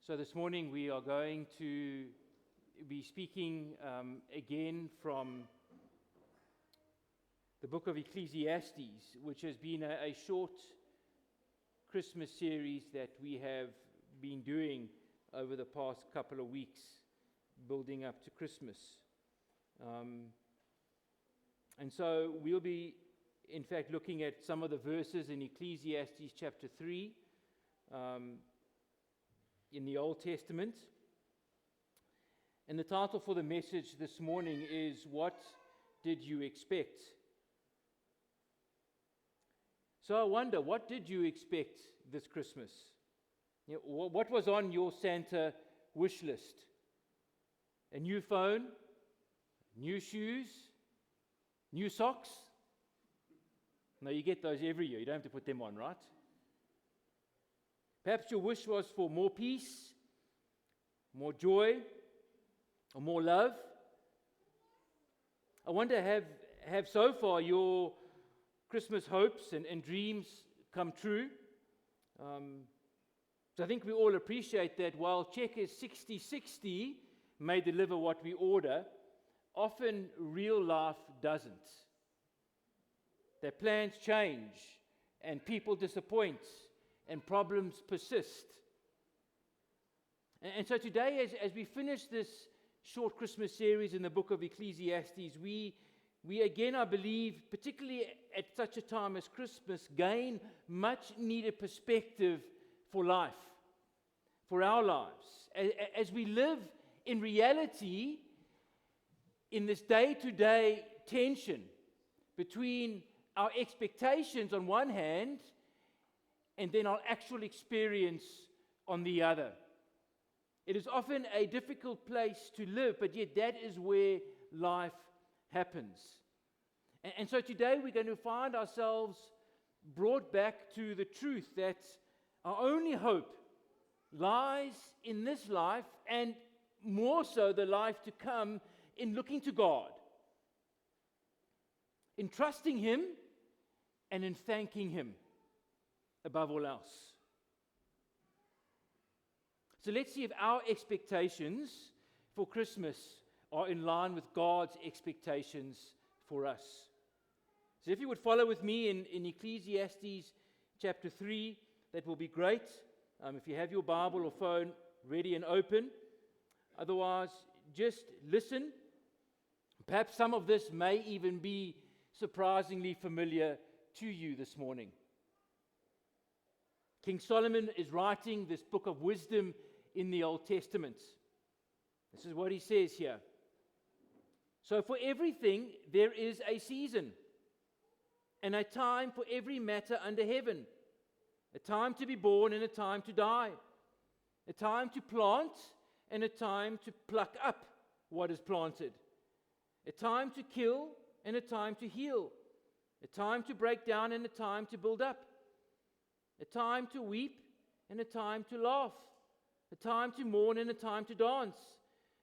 So this morning we are going to be speaking again from the book of Ecclesiastes, which has been a short Christmas series that we have been doing over the past couple of weeks, building up to Christmas. And so we'll be, in fact, looking at some of the verses in Ecclesiastes chapter 3 in the Old Testament. And the title for the message this morning is, What Did You Expect? So I wonder, what did you expect this Christmas? What was on your Santa wish list? A new phone? New shoes? New socks? No, you get those every year. You don't have to put them on, right? Perhaps your wish was for more peace, more joy, or more love. I wonder, have so far your Christmas hopes and dreams come true? So I think we all appreciate that while Checkers 60/60 may deliver what we order, often real life doesn't. Their plans change and people disappoint and problems persist. And so today, as we finish this short Christmas series in the book of Ecclesiastes, we again, I believe, particularly at such a time as Christmas, gain much needed perspective for life, for our lives. As we live in reality, in this day-to-day tension between our expectations on one hand and then our actual experience on the other. It is often a difficult place to live, but yet that is where life happens. And so today we're going to find ourselves brought back to the truth that our only hope lies in this life, and more so the life to come, in looking to God, in trusting Him, and in thanking Him above all else. So let's see if our expectations for Christmas are in line with God's expectations for us. So if you would follow with me in Ecclesiastes chapter 3, that will be great. If you have your Bible or phone ready and open. Otherwise, just listen. Perhaps some of this may even be surprisingly familiar to you this morning. King Solomon is writing this book of wisdom in the Old Testament. This is what he says here. So for everything there is a season, and a time for every matter under heaven, a time to be born and a time to die, a time to plant and a time to pluck up what is planted, a time to kill and a time to heal, a time to break down and a time to build up, a time to weep and a time to laugh, a time to mourn and a time to dance,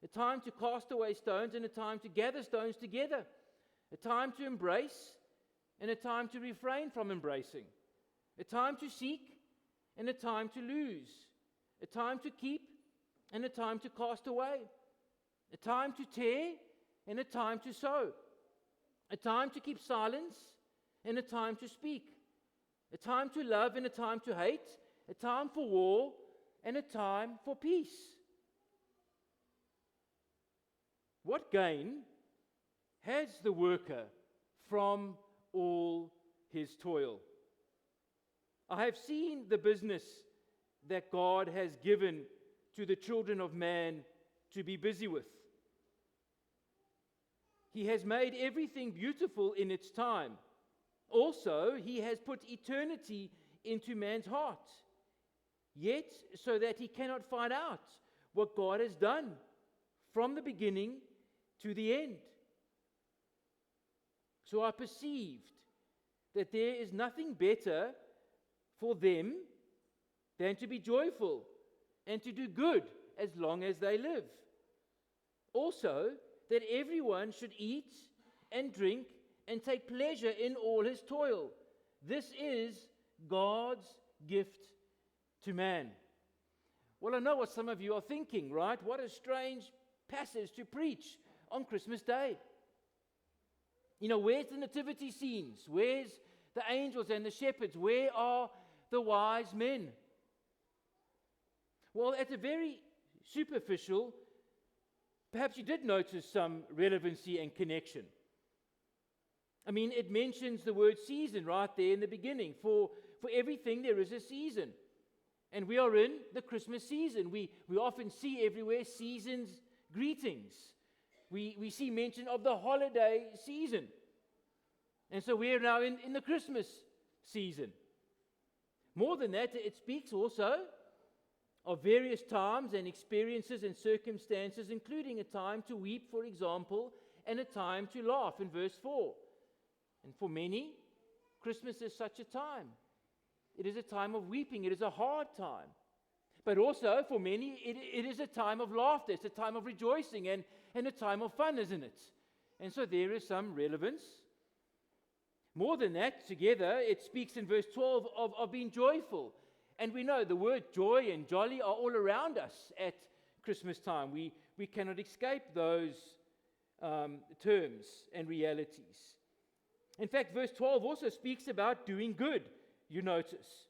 a time to cast away stones and a time to gather stones together, a time to embrace and a time to refrain from embracing, a time to seek and a time to lose, a time to keep and a time to cast away, a time to tear and a time to sow, a time to keep silence and a time to speak, a time to love and a time to hate, a time for war and a time for peace. What gain has the worker from all his toil? I have seen the business that God has given to the children of man to be busy with. He has made everything beautiful in its time. Also, He has put eternity into man's heart, yet so that he cannot find out what God has done from the beginning to the end. So I perceived that there is nothing better for them than to be joyful and to do good as long as they live. Also, that everyone should eat and drink and take pleasure in all his toil. This is God's gift to man. Well, I know what some of you are thinking, right? What a strange passage to preach on Christmas Day. Where's the nativity scenes? Where's the angels and the shepherds? Where are the wise men? Well, at a very superficial, perhaps you did notice some relevancy and connection. It mentions the word season right there in the beginning. For everything there is a season. And we are in the Christmas season. We often see everywhere seasons greetings. We see mention of the holiday season. And so we are now in the Christmas season. More than that, it speaks also of various times and experiences and circumstances, including a time to weep, for example, and a time to laugh in verse 4. And for many, Christmas is such a time. It is a time of weeping. It is a hard time. But also, for many, it is a time of laughter. It's a time of rejoicing and a time of fun, isn't it? And so there is some relevance. More than that, together, it speaks in verse 12 of being joyful. And we know the word joy and jolly are all around us at Christmas time. We cannot escape those terms and realities. In fact, verse 12 also speaks about doing good, you notice.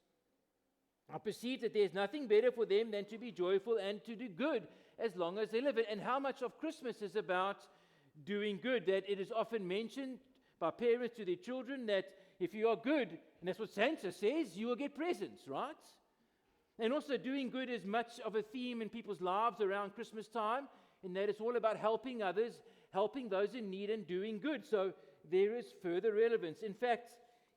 I perceive that there's nothing better for them than to be joyful and to do good as long as they live it. And how much of Christmas is about doing good? That it is often mentioned by parents to their children that if you are good, and that's what Santa says, you will get presents, right? And also doing good is much of a theme in people's lives around Christmas time, in that it's all about helping others, helping those in need and doing good. So there is further relevance. In fact,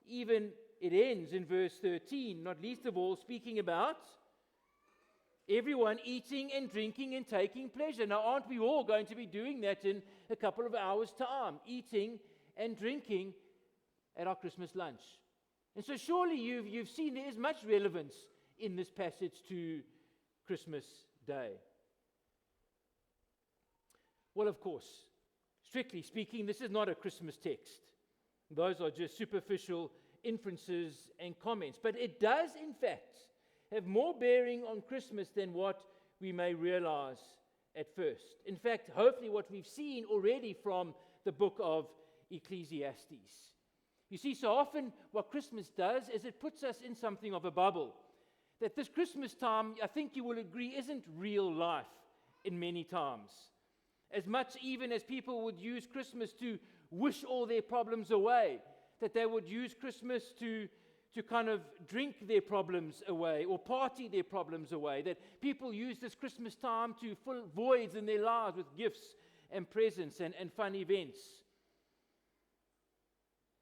even it ends in verse 13, not least of all, speaking about everyone eating and drinking and taking pleasure. Now, aren't we all going to be doing that in a couple of hours' time? Eating and drinking at our Christmas lunch. And so surely you've seen there is much relevance in this passage to Christmas Day. Well, of course, strictly speaking, this is not a Christmas text. Those are just superficial inferences and comments. But it does, in fact, have more bearing on Christmas than what we may realize at first. In fact, hopefully what we've seen already from the book of Ecclesiastes. You see, so often what Christmas does is it puts us in something of a bubble. That this Christmas time, I think you will agree, isn't real life in many times. As much even as people would use Christmas to wish all their problems away, that they would use Christmas to kind of drink their problems away or party their problems away, that people use this Christmas time to fill voids in their lives with gifts and presents and fun events.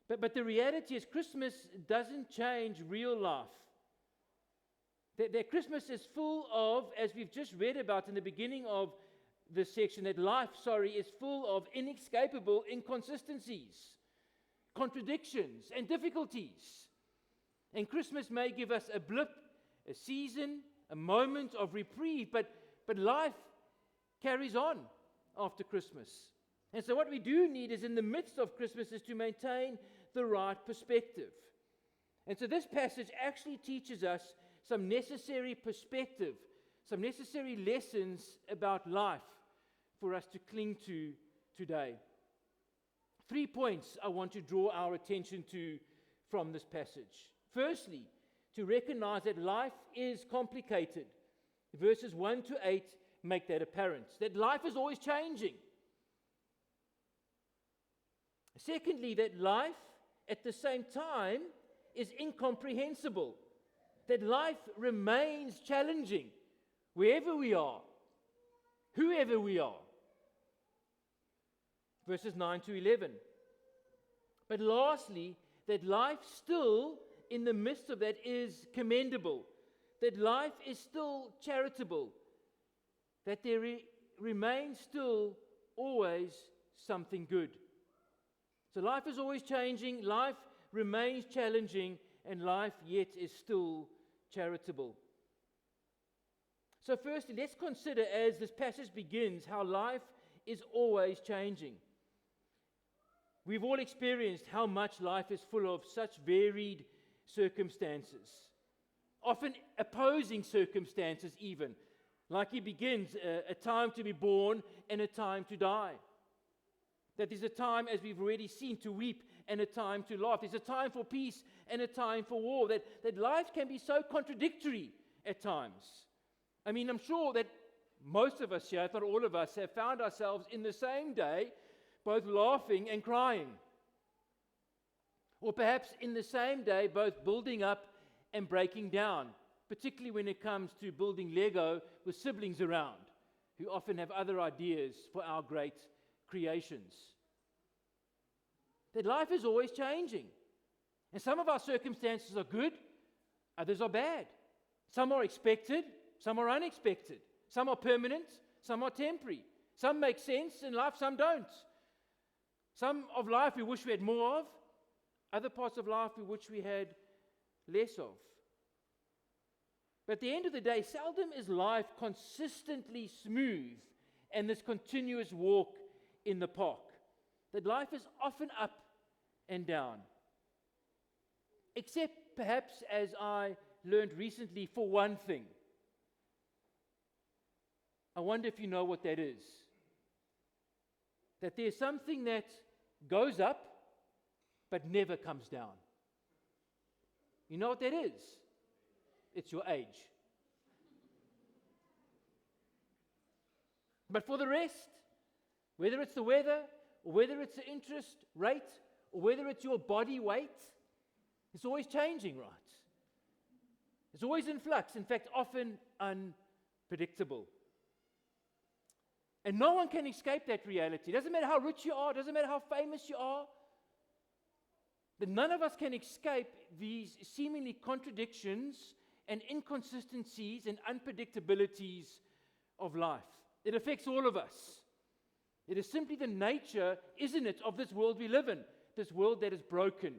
But the reality is Christmas doesn't change real life. That Christmas is full of, as we've just read about in the beginning of this section, that life, is full of inescapable inconsistencies, contradictions, and difficulties. And Christmas may give us a blip, a season, a moment of reprieve, but life carries on after Christmas. And so what we do need is in the midst of Christmas is to maintain the right perspective. And so this passage actually teaches us some necessary perspective, some necessary lessons about life for us to cling to today. 3 points I want to draw our attention to from this passage. Firstly, to recognize that life is complicated. Verses 1 to 8 make that apparent, that life is always changing. Secondly, that life at the same time is incomprehensible. That life remains challenging wherever we are, whoever we are. Verses 9 to 11. But lastly, that life still in the midst of that is commendable. That life is still charitable. That there remains still always something good. So life is always changing, life remains challenging, and life yet is still charitable. So firstly, let's consider as this passage begins how life is always changing. We've all experienced how much life is full of such varied circumstances, often opposing circumstances even. Like he begins a time to be born and a time to die. That there's a time, as we've already seen, to weep and a time to laugh. There's a time for peace and a time for war. That life can be so contradictory at times. I mean, I'm sure that most of us here, if not all of us, have found ourselves in the same day both laughing and crying. Or perhaps in the same day both building up and breaking down, particularly when it comes to building Lego with siblings around, who often have other ideas for our great creations. That life is always changing. And some of our circumstances are good, others are bad. Some are expected, some are unexpected. Some are permanent, some are temporary. Some make sense in life, some don't. Some of life we wish we had more of, other parts of life we wish we had less of. But at the end of the day, seldom is life consistently smooth and this continuous walk in the park. That life is often up and down. Except perhaps, as I learned recently, for one thing. I wonder if you know what that is. That there's something that goes up but never comes down. You know what that is? It's your age. But for the rest, whether it's the weather, or whether it's the interest rate, or whether it's your body weight, it's always changing, right? It's always in flux, in fact, often unpredictable. And no one can escape that reality. It doesn't matter how rich you are, it doesn't matter how famous you are. But none of us can escape these seemingly contradictions and inconsistencies and unpredictabilities of life. It affects all of us. It is simply the nature, isn't it, of this world we live in, this world that is broken.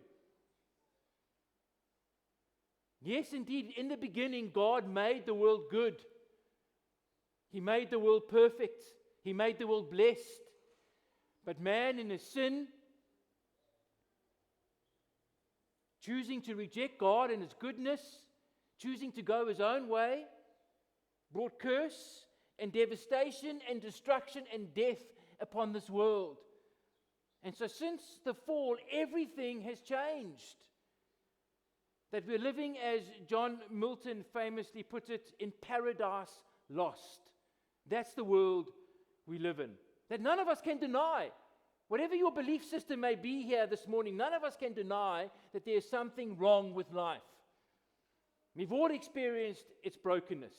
Yes, indeed, in the beginning, God made the world good. He made the world perfect. He made the world blessed. But man, in his sin, choosing to reject God and his goodness, choosing to go his own way, brought curse and devastation and destruction and death upon this world. And so since the fall, everything has changed. That we're living, as John Milton famously put it, in paradise lost. That's the world we live in. That none of us can deny. Whatever your belief system may be here this morning, none of us can deny that there's something wrong with life. We've all experienced its brokenness.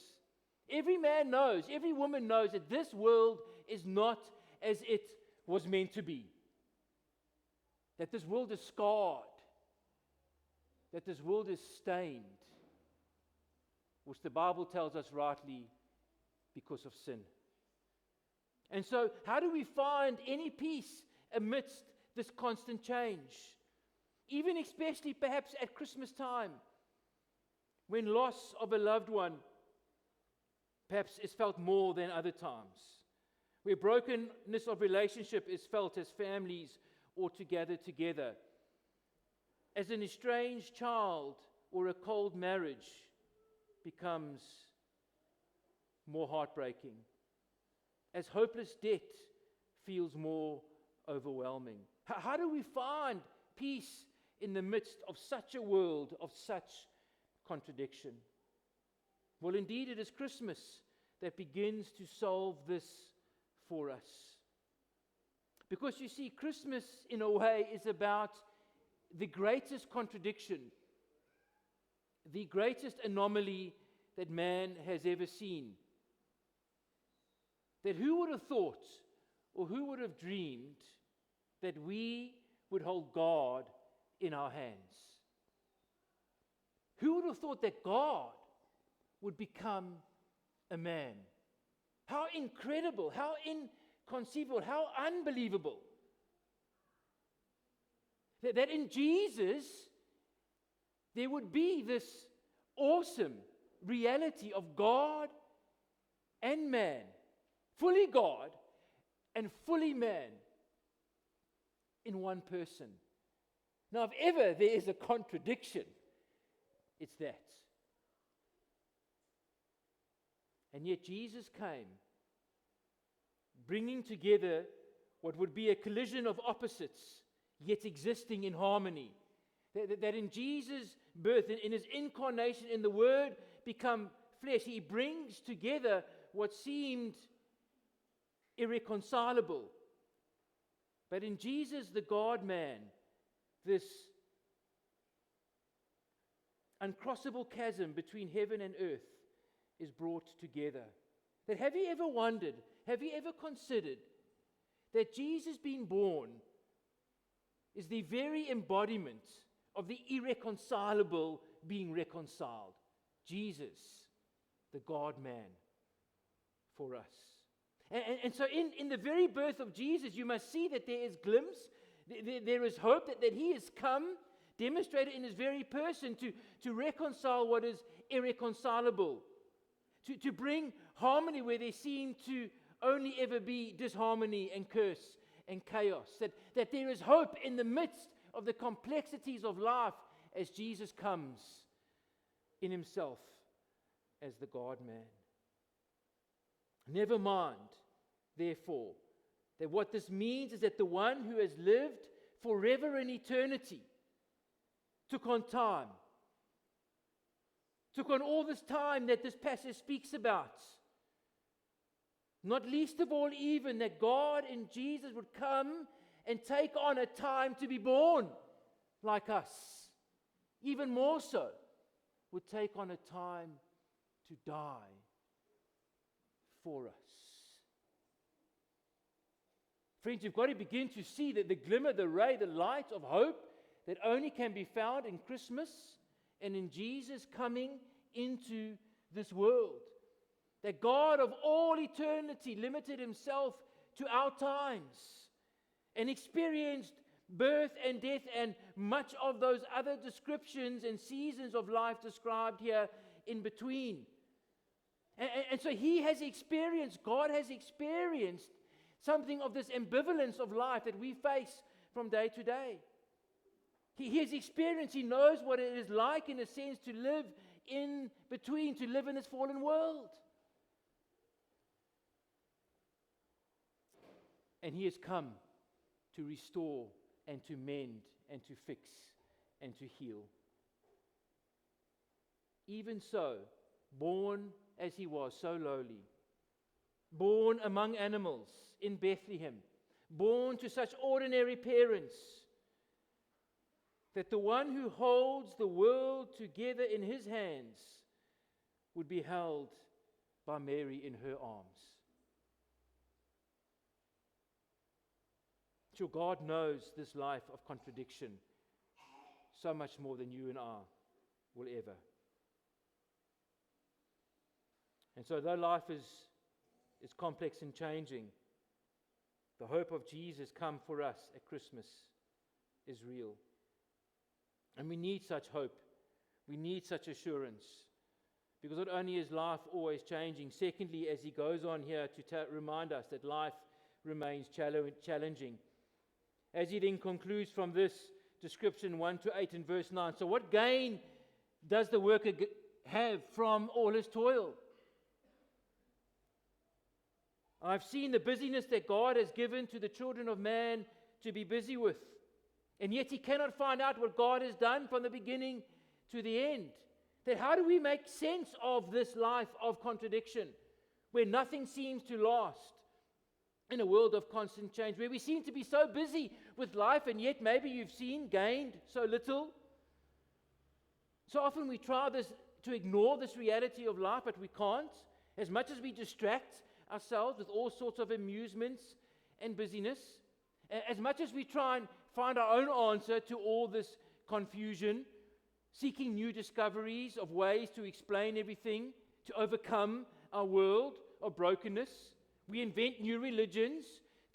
Every man knows, every woman knows that this world is not as it was meant to be. That this world is scarred. That this world is stained. Which the Bible tells us rightly, because of sin. And so, how do we find any peace amidst this constant change? Even especially perhaps at Christmas time, when loss of a loved one perhaps is felt more than other times, where brokenness of relationship is felt as families ought to gather together, as an estranged child or a cold marriage becomes more heartbreaking, as hopeless debt feels more overwhelming. How do we find peace in the midst of such a world of such contradiction? Well, indeed, it is Christmas that begins to solve this for us. Because you see, Christmas, in a way, is about the greatest contradiction, the greatest anomaly that man has ever seen. That who would have thought, or who would have dreamed, that we would hold God in our hands? Who would have thought that God would become a man? How incredible, how inconceivable, how unbelievable. That in Jesus, there would be this awesome reality of God and man, fully God and fully man in one person. Now, if ever there is a contradiction, it's that. And yet Jesus came, bringing together what would be a collision of opposites, yet existing in harmony. That in Jesus' birth, in his incarnation, in the Word become flesh, he brings together what seemed irreconcilable. But in Jesus, the God-man, this uncrossable chasm between heaven and earth is brought together. That have you ever wondered, have you ever considered that Jesus being born is the very embodiment of the irreconcilable being reconciled? Jesus, the God-man, for us. And so in the very birth of Jesus, you must see that there is glimpse, there is hope that he has come, demonstrated in his very person to reconcile what is irreconcilable, to bring harmony where there seemed to only ever be disharmony and curse and chaos, that there is hope in the midst of the complexities of life as Jesus comes in himself as the God-man. Never mind, therefore, that what this means is that the one who has lived forever in eternity took on time, took on all this time that this passage speaks about. Not least of all, even that God in Jesus would come and take on a time to be born like us. Even more so, would take on a time to die for us. Friends, you've got to begin to see that the glimmer, the ray, the light of hope that only can be found in Christmas and in Jesus coming into this world. That God of all eternity limited himself to our times and experienced birth and death and much of those other descriptions and seasons of life described here in between. And so he has experienced, God has experienced something of this ambivalence of life that we face from day to day. He has experienced, he knows what it is like in a sense to live in between, to live in this fallen world. And he has come to restore and to mend and to fix and to heal. Even so, born as he was, so lowly, born among animals in Bethlehem, born to such ordinary parents, that the one who holds the world together in his hands would be held by Mary in her arms. Sure, God knows this life of contradiction so much more than you and I will ever. And so though life is complex and changing, the hope of Jesus come for us at Christmas is real. And we need such hope. We need such assurance. Because not only is life always changing, secondly, as he goes on here to remind us that life remains challenging. As he then concludes from this description 1 to 8 in verse 9. So what gain does the worker have from all his toil? I've seen the busyness that God has given to the children of man to be busy with. And yet he cannot find out what God has done from the beginning to the end. That how do we make sense of this life of contradiction, where nothing seems to last, in a world of constant change, where we seem to be so busy with life, and yet maybe you've gained so little. So often we try to ignore this reality of life, but we can't. As much as we distract ourselves with all sorts of amusements and busyness, as much as we try and find our own answer to all this confusion, seeking new discoveries of ways to explain everything, to overcome our world of brokenness. We invent new religions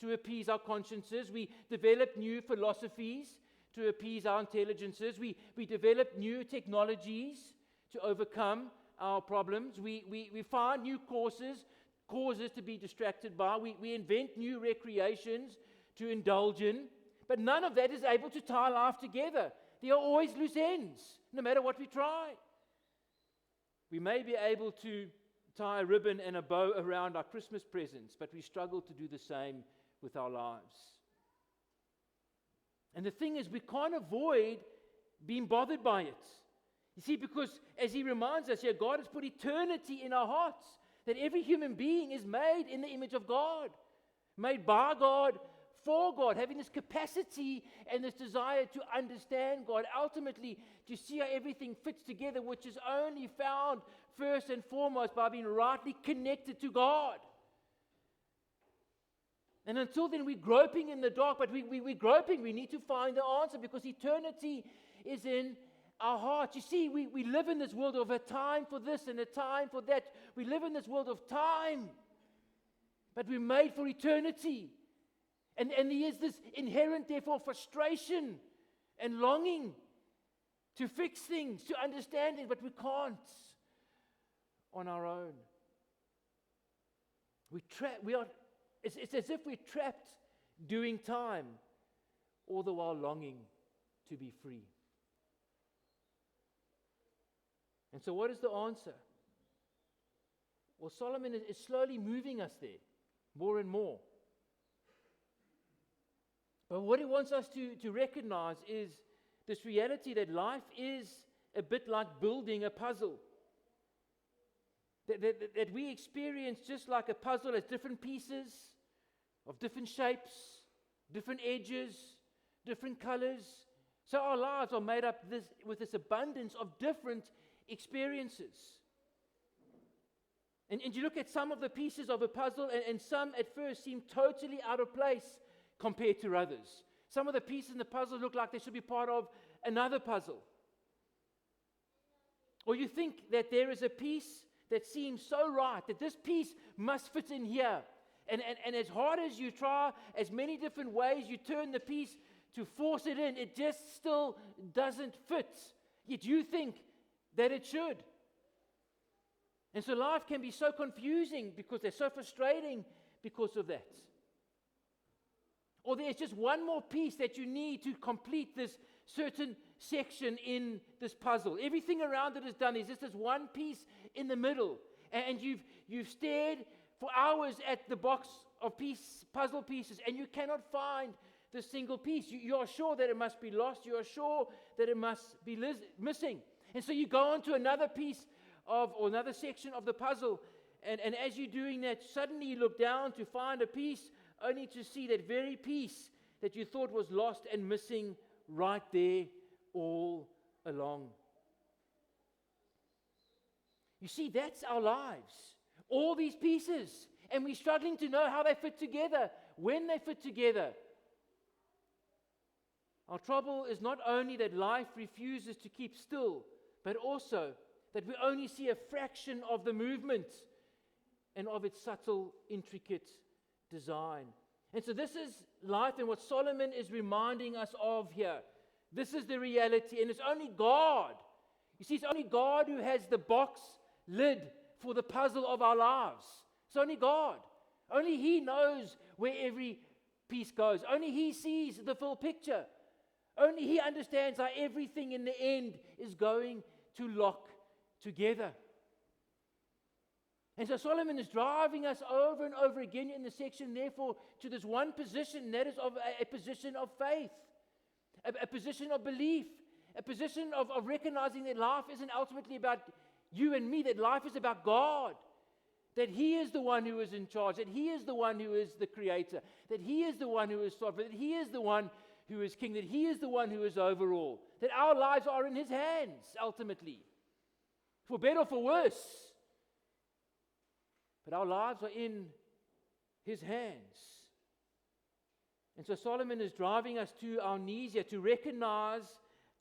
to appease our consciences. We develop new philosophies to appease our intelligences. We develop new technologies to overcome our problems. We find new causes to be distracted by. We invent new recreations to indulge in. But none of that is able to tie life together. There are always loose ends, no matter what we try. We may be able to tie a ribbon and a bow around our Christmas presents, but we struggle to do the same with our lives. And the thing is, we can't avoid being bothered by it. You see, because as he reminds us here, God has put eternity in our hearts, that every human being is made in the image of God, made by God, for God, having this capacity and this desire to understand God, ultimately to see how everything fits together, which is only found first and foremost by being rightly connected to God. And until then, we're groping in the dark, but we're groping. We need to find the answer because eternity is in our hearts. You see, we live in this world of a time for this and a time for that. We live in this world of time, but we're made for eternity. And there is this inherent, therefore, frustration and longing to fix things, to understand it, but we can't on our own. It's as if we're trapped doing time, all the while longing to be free. And so what is the answer? Well, Solomon is slowly moving us there, more and more. But what he wants us to recognize is this reality that life is a bit like building a puzzle. That we experience just like a puzzle as different pieces of different shapes, different edges, different colors. So our lives are made up with this abundance of different experiences. And you look at some of the pieces of a puzzle, and some at first seem totally out of place compared to others. Some of the pieces in the puzzle look like they should be part of another puzzle. Or you think that there is a piece that seems so right, that this piece must fit in here. And as hard as you try, as many different ways you turn the piece to force it in, it just still doesn't fit. Yet you think that it should. And so life can be so confusing because they're so frustrating because of that. Or there's just one more piece that you need to complete this certain section in this puzzle. Everything around it is done. There's just this one piece in the middle. And you've stared for hours at the box of puzzle pieces, and you cannot find the single piece. You are sure that it must be lost. You are sure that it must be missing. And so you go on to another piece or another section of the puzzle, and as you're doing that, suddenly you look down to find a piece, only to see that very piece that you thought was lost and missing right there all along. You see, that's our lives. All these pieces. And we're struggling to know how they fit together, when they fit together. Our trouble is not only that life refuses to keep still, but also that we only see a fraction of the movement and of its subtle, intricate design. And so this is life and what Solomon is reminding us of here. This is the reality, and it's only God. You see, it's only God who has the box lid for the puzzle of our lives. It's only God. Only He knows where every piece goes. Only He sees the full picture. Only He understands how everything in the end is going to lock together. And so Solomon is driving us over and over again in the section, therefore, to this one position, and that is of a position of faith, a position of belief, a position of recognizing that life isn't ultimately about you and me, that life is about God, that He is the one who is in charge, that He is the one who is the creator, that He is the one who is sovereign, that He is the one who is king, that He is the one who is over all, that our lives are in His hands, ultimately, for better or for worse. But our lives are in His hands. And so Solomon is driving us to our knees here to recognize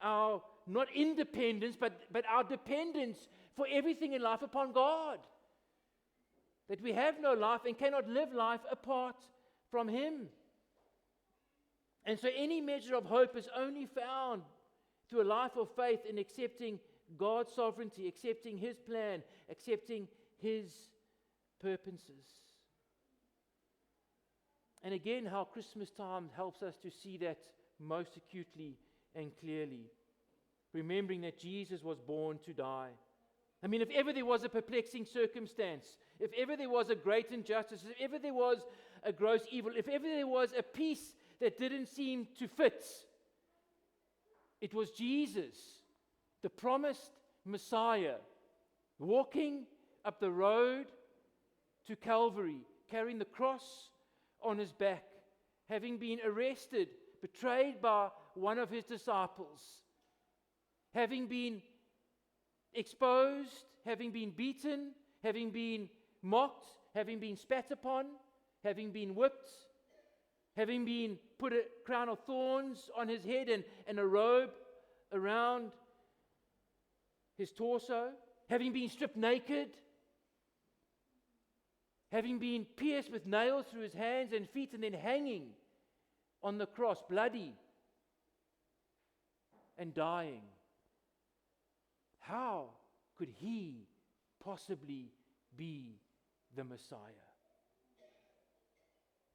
our, not independence, but our dependence for everything in life upon God. That we have no life and cannot live life apart from Him. And so any measure of hope is only found through a life of faith in accepting God's sovereignty, accepting His plan, accepting His purposes. And again, how Christmas time helps us to see that most acutely and clearly. Remembering that Jesus was born to die, I mean, if ever there was a perplexing circumstance, if ever there was a great injustice, if ever there was a gross evil, if ever there was a peace that didn't seem to fit, it was Jesus, the promised Messiah, walking up the road to Calvary, carrying the cross on his back, having been arrested, betrayed by one of his disciples, having been exposed, having been beaten, having been mocked, having been spat upon, having been whipped, having been put a crown of thorns on his head and a robe around his torso, having been stripped naked, having been pierced with nails through his hands and feet, and then hanging on the cross, bloody and dying. How could he possibly be the Messiah?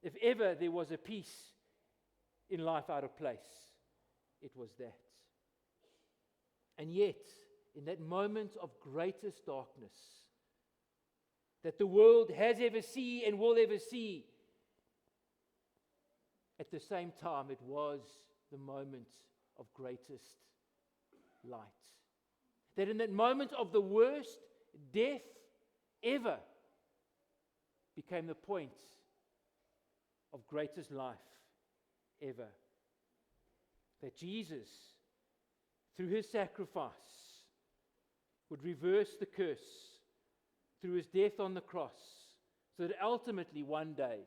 If ever there was a piece in life out of place, it was that. And yet, in that moment of greatest darkness that the world has ever seen and will ever see, at the same time, it was the moment of greatest light. That in that moment of the worst death ever became the point of greatest life ever. That Jesus, through his sacrifice, would reverse the curse through his death on the cross, so that ultimately one day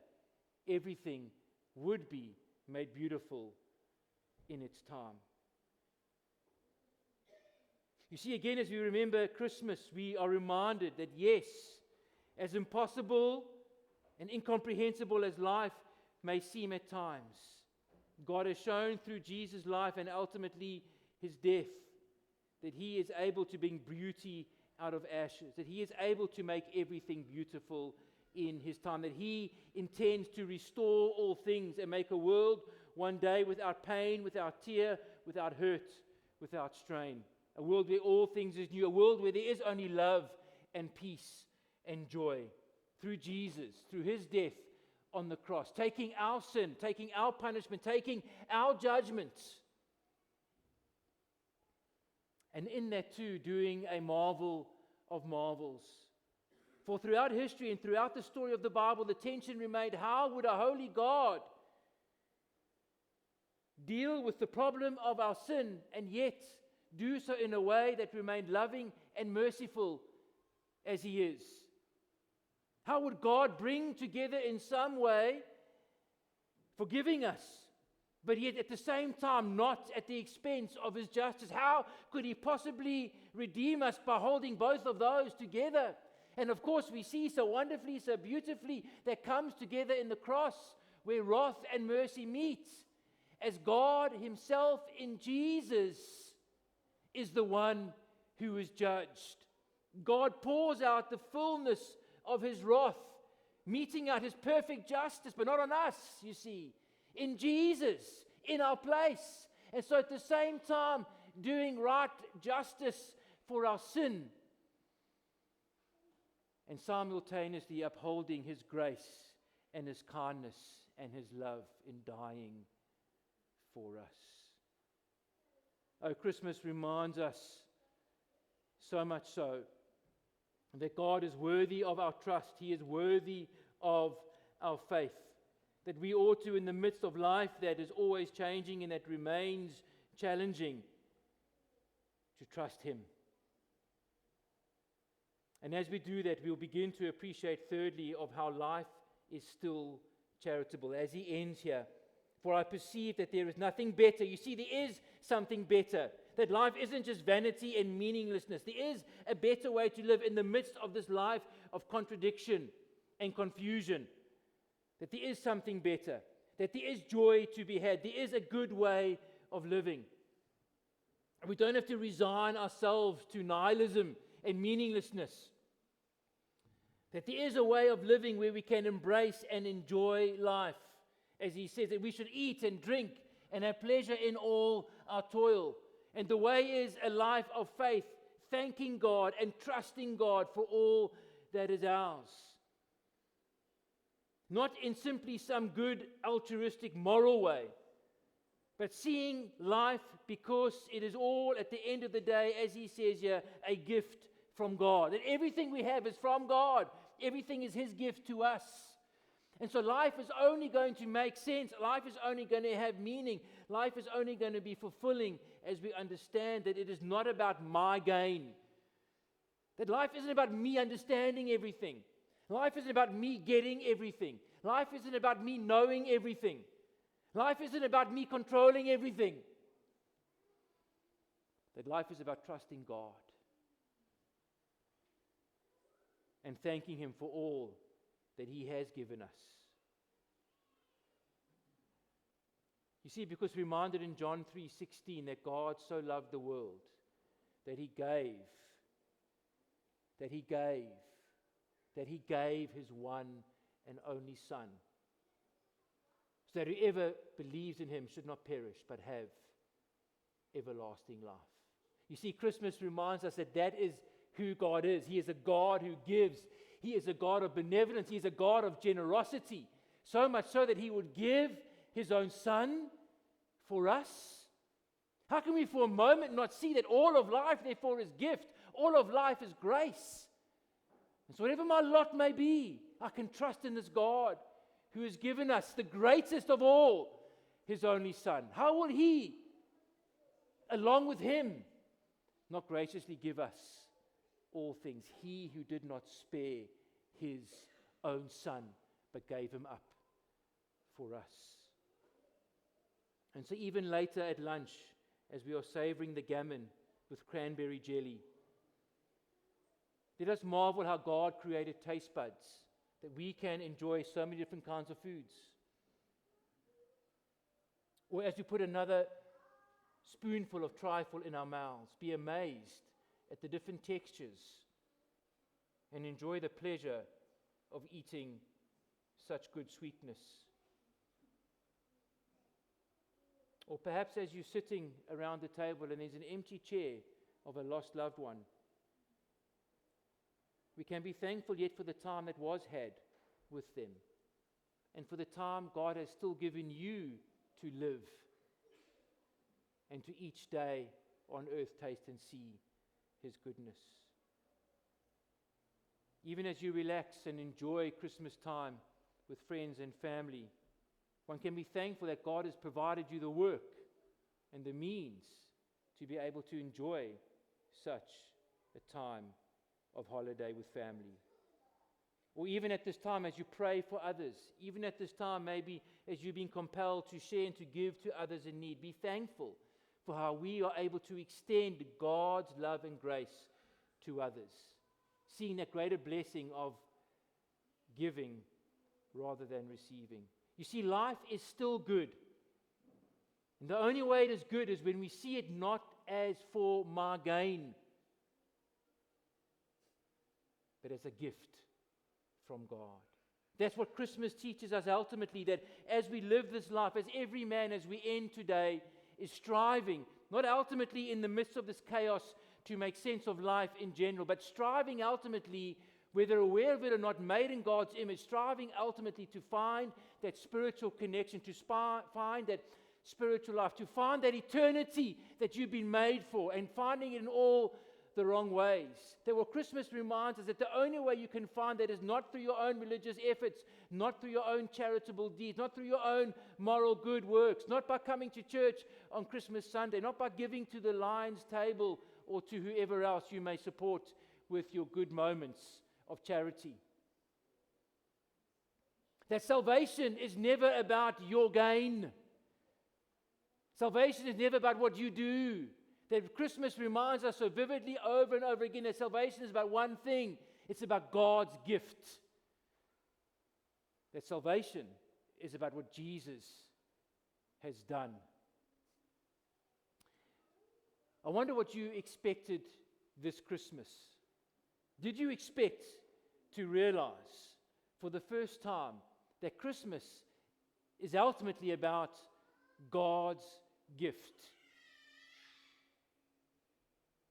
everything would be made beautiful in its time. You see, again, as we remember Christmas, we are reminded that yes, as impossible and incomprehensible as life may seem at times, God has shown through Jesus' life and ultimately his death that he is able to bring beauty out of ashes, that he is able to make everything beautiful in his time, that he intends to restore all things and make a world one day without pain, without tear, without hurt, without strain. A world where all things is new, a world where there is only love and peace and joy. Through Jesus, through his death on the cross, taking our sin, taking our punishment, taking our judgment. And in that too, doing a marvel of marvels. For throughout history and throughout the story of the Bible, the tension remained, how would a holy God deal with the problem of our sin and yet do so in a way that remained loving and merciful as he is? How would God bring together in some way, forgiving us, but yet at the same time not at the expense of his justice? How could he possibly redeem us by holding both of those together? And of course we see so wonderfully, so beautifully, that comes together in the cross, where wrath and mercy meet, as God himself in Jesus is the one who is judged. God pours out the fullness of his wrath, meting out his perfect justice, but not on us, you see, in Jesus, in our place. And so at the same time, doing right justice for our sin, and simultaneously upholding his grace and his kindness and his love in dying for us. Oh, Christmas reminds us so much so that God is worthy of our trust. He is worthy of our faith. That we ought to, in the midst of life that is always changing and that remains challenging, to trust him. And as we do that, we'll begin to appreciate, thirdly, of how life is still charitable. As he ends here, for I perceive that there is nothing better. You see, there is something better. That life isn't just vanity and meaninglessness. There is a better way to live in the midst of this life of contradiction and confusion. That there is something better. That there is joy to be had. There is a good way of living. We don't have to resign ourselves to nihilism and meaninglessness. That there is a way of living where we can embrace and enjoy life. As he says, that we should eat and drink and have pleasure in all our toil. And the way is a life of faith, thanking God and trusting God for all that is ours. Not in simply some good, altruistic, moral way, but seeing life because it is all, at the end of the day, as he says here, a gift from God. That everything we have is from God. Everything is his gift to us. And so life is only going to make sense. Life is only going to have meaning. Life is only going to be fulfilling as we understand that it is not about my gain. That life isn't about me understanding everything. Life isn't about me getting everything. Life isn't about me knowing everything. Life isn't about me controlling everything. That life is about trusting God and thanking him for all that he has given us. You see, because we're reminded in John 3:16 that God so loved the world that he gave his one and only Son, so that whoever believes in him should not perish but have everlasting life. You see, Christmas reminds us that that is who God is. He is a God who gives. He is a God of benevolence. He is a God of generosity. So much so that he would give his own Son for us. How can we for a moment not see that all of life, therefore, is gift? All of life is grace. And so whatever my lot may be, I can trust in this God who has given us the greatest of all, his only Son. How will he, along with him, not graciously give us all things? He who did not spare his own Son, but gave him up for us. And so even later at lunch, as we are savoring the gammon with cranberry jelly, let us marvel how God created taste buds that we can enjoy so many different kinds of foods. Or as we put another spoonful of trifle in our mouths, be amazed at the different textures and enjoy the pleasure of eating such good sweetness. Or perhaps as you're sitting around the table and there's an empty chair of a lost loved one, we can be thankful yet for the time that was had with them and for the time God has still given you to live and to each day on earth taste and see his goodness. Even as you relax and enjoy Christmas time with friends and family, one can be thankful that God has provided you the work and the means to be able to enjoy such a time of holiday with family. Or even at this time as you pray for others, even at this time maybe as you're being compelled to share and to give to others in need, be thankful for how we are able to extend God's love and grace to others, seeing that greater blessing of giving rather than receiving. You see, life is still good. And the only way it is good is when we see it not as for my gain, but as a gift from God. That's what Christmas teaches us ultimately, that as we live this life, as every man as we end today is striving, not ultimately in the midst of this chaos to make sense of life in general, but striving ultimately, whether aware of it or not, made in God's image, striving ultimately to find that spiritual connection, to find that spiritual life, to find that eternity that you've been made for, and finding it in all the wrong ways. That what Christmas reminds us that the only way you can find that is not through your own religious efforts, not through your own charitable deeds, not through your own moral good works, not by coming to church on Christmas Sunday, not by giving to the Lions table or to whoever else you may support with your good moments of charity. That salvation is never about your gain. Salvation is never about what you do. That Christmas reminds us so vividly over and over again that salvation is about one thing. It's about God's gift. That salvation is about what Jesus has done. I wonder what you expected this Christmas. Did you expect to realize for the first time that Christmas is ultimately about God's gift?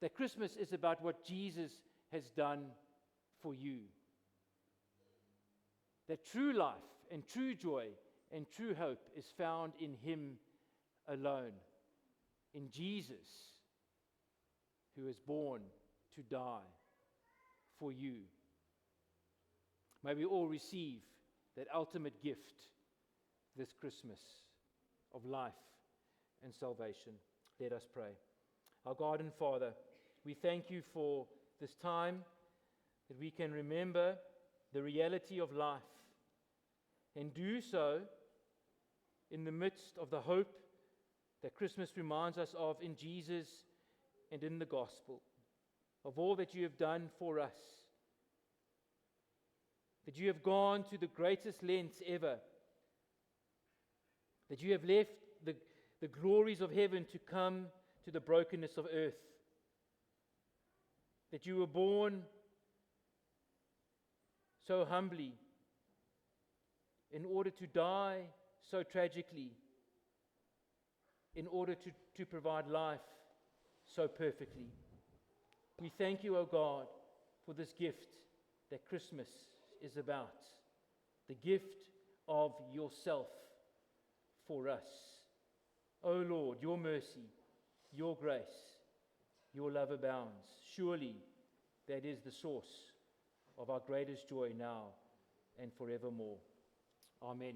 That Christmas is about what Jesus has done for you. That true life and true joy and true hope is found in Him alone, in Jesus, who is born to die for you. May we all receive that ultimate gift this Christmas of life and salvation. Let us pray. Our God and Father, we thank you for this time that we can remember the reality of life and do so in the midst of the hope that Christmas reminds us of in Jesus and in the gospel, of all that you have done for us, that you have gone to the greatest lengths ever, that you have left the glories of heaven to come to the brokenness of earth, that you were born so humbly in order to die so tragically, in order to provide life so perfectly. We thank you, O God, for this gift that Christmas is about, the gift of yourself for us. O Lord, your mercy, your grace, your love abounds. Surely that is the source of our greatest joy now and forevermore. Amen.